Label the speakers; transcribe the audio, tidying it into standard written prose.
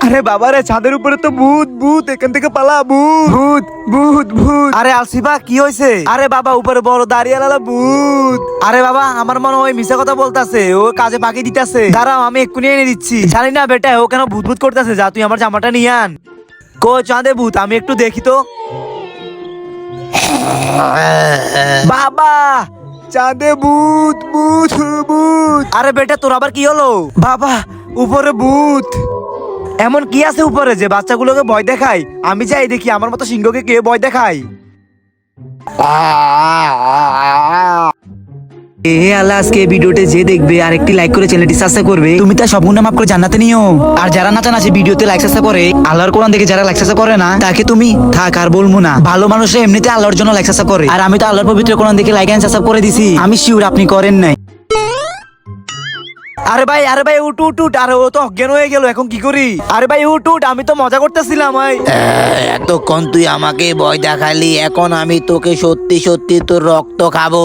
Speaker 1: আরে বাবা রে, ছাদের উপরে তো ভূত ভূত, এখান থেকে পালা, ভূত ভূত ভূত ভূত। আরে আলসিফা কি হয়েছে? আরে বাবা উপরে বড় দাঁড়িয়ালা ভূত। আরে বাবা আমার মনে হয় মিশা কথা বলতাছে, ও কাজে ফাঁকি দিতেছে। দাঁড়াও আমি এক্ষুনি এনে দিচ্ছি। জানি না বেটা ও কেন ভূত ভূত করতেছে, যা তুই আমার জামাটা নিয়ে আন। কো চাঁদে ভূত, আমি একটু দেখি তো। বাবা চাঁদে ভূত ভূত ভূত। আরে বেটা তোর আবার কি হলো? বাবা উপরে ভূত। এমন কি আছে উপরে যে বাচ্চাগুলোকে ভয় দেখায়? আমি যাই দেখি আমার মতো সিংহকে কে ভয় দেখায়। আল্লাহ আজকে ভিডিওতে যে দেখবে আর একটি লাইক করে চ্যানেলটি সাবস্ক্রাইব করবে, তুমি তার সম্পূর্ণ মাফ করে জান্নাতে নিও। আর যারা না জানা ভিডিওতে লাইক সাবস্ক্রাইব করে, আল্লাহর কোরআন দেখে যারা লাইক সাবস্ক্রাইব করে না, তাকে তুমি থাক আর বলবো না। ভালো মানুষরা এমনিতে আল্লাহর জন্য লাইক সাবস্ক্রাইব করে, আর আমি তো আল্লাহর পবিত্র কোরআন দেখে লাইক এন্ড সাবস্ক্রাইব করে দিছি। আমি শিওর আপনি করেন নাই। আরে ভাই উঠ উঠ উঠ। আরে ও তো অজ্ঞান হয়ে গেল, এখন কি করি? আরে ভাই উঠ উঠ, আমি তো মজা করতেছিলাম।
Speaker 2: এতক্ষণ তুই আমাকে ভয় দেখালি, এখন আমি তোকে সত্যি সত্যি তোর রক্ত খাবো।